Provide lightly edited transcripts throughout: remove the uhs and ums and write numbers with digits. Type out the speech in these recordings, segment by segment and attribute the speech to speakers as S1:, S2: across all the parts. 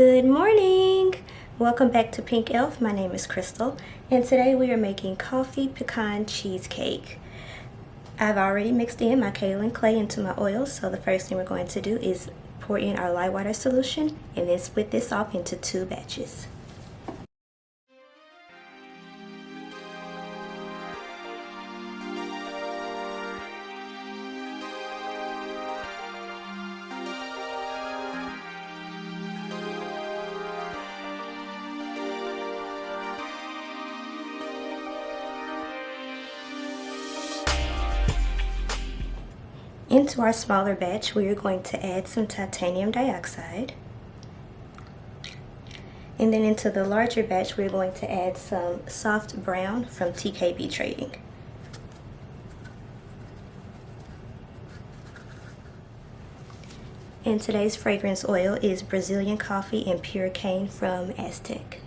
S1: Good morning! Welcome back to Pienk Elf. My name is Crystal, and today we are making coffee pecan cheesecake. I've already mixed in my kaolin clay into my oil, so the first thing we're going to do is pour in our light water solution and then split this off into 2 batches. Into our smaller batch, we are going to add some titanium dioxide. And then into the larger batch, we're going to add some soft brown from TKB Trading. And today's fragrance oil is Brazilian coffee and pure cane from Aztec.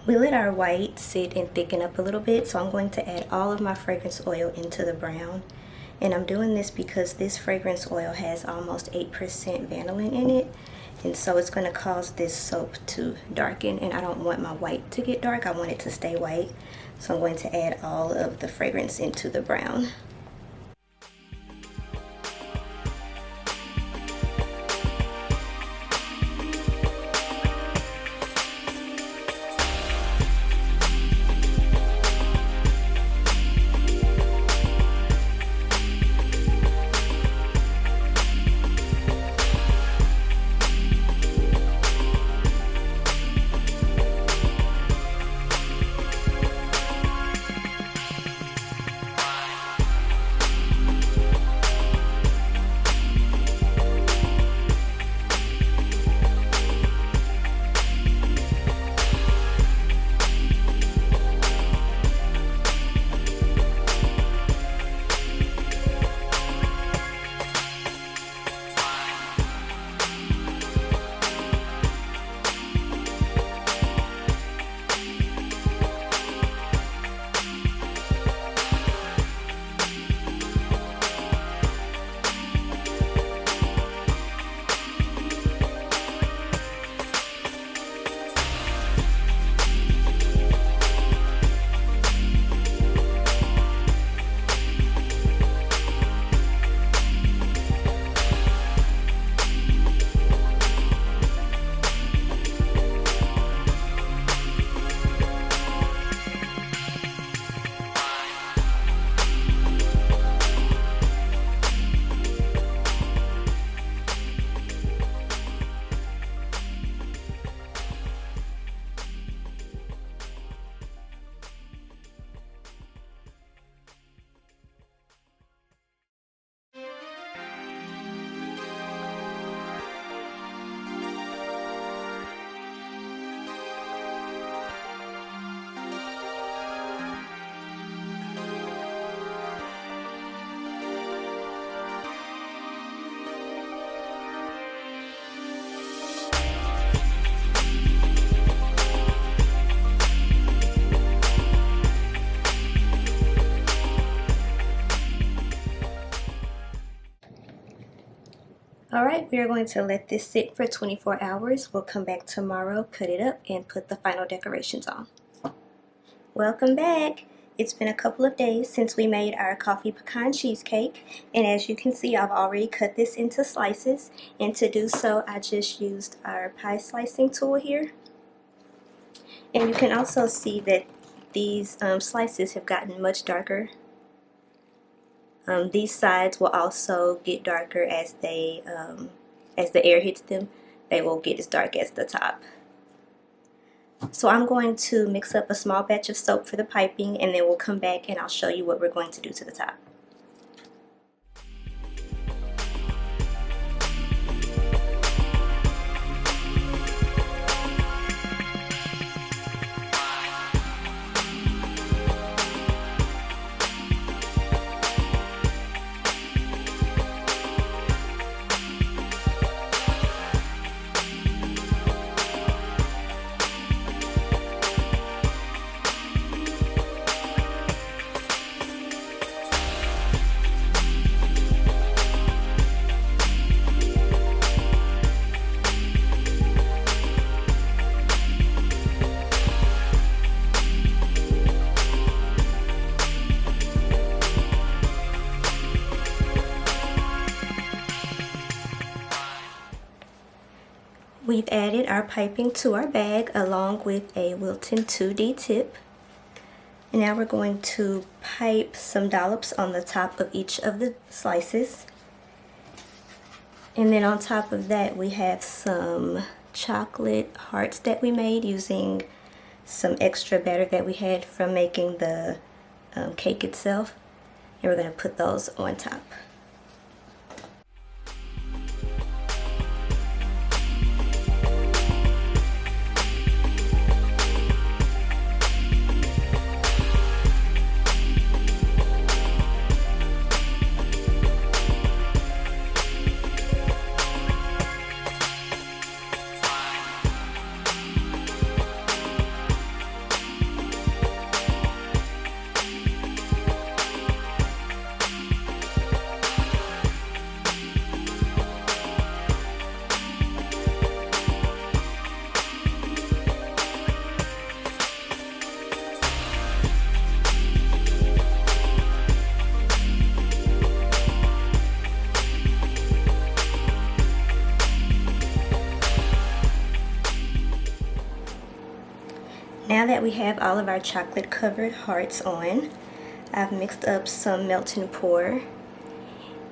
S1: We let our white sit and thicken up a little bit, so I'm going to add all of my fragrance oil into the brown. And I'm doing this because this fragrance oil has almost 8% vanillin in it, and so it's going to cause this soap to darken, and I don't want my white to get dark. I want it to stay white, so I'm going to add all of the fragrance into the brown. Alright, we are going to let this sit for 24 hours. We'll come back tomorrow, cut it up, and put the final decorations on. Welcome back! It's been a couple of days since we made our coffee pecan cheesecake, and as you can see, I've already cut this into slices, and to do so, I just used our pie slicing tool here. And you can also see that these slices have gotten much darker. These sides will also get darker as the air hits them. They will get as dark as the top. So I'm going to mix up a small batch of soap for the piping, and then we'll come back and I'll show you what we're going to do to the top. We've added our piping to our bag along with a Wilton 2D tip. And now we're going to pipe some dollops on the top of each of the slices. And then on top of that we have some chocolate hearts that we made using some extra batter that we had from making the cake itself. And we're going to put those on top. Now that we have all of our chocolate covered hearts on, I've mixed up some melt and pour,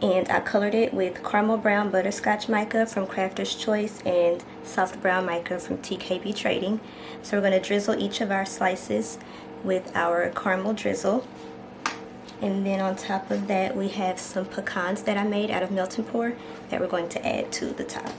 S1: and I colored it with caramel brown butterscotch mica from Crafter's Choice and soft brown mica from TKB Trading. So we're going to drizzle each of our slices with our caramel drizzle. And then on top of that we have some pecans that I made out of melt and pour that we're going to add to the top.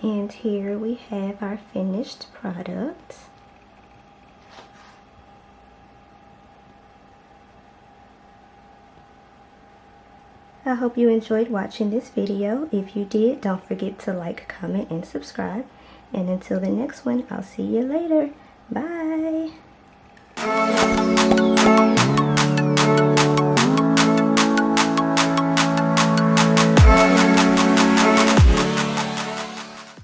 S1: And here we have our finished product. I hope you enjoyed watching this video. If you did, don't forget to like, comment, and subscribe. And until the next one, I'll see you later. Bye!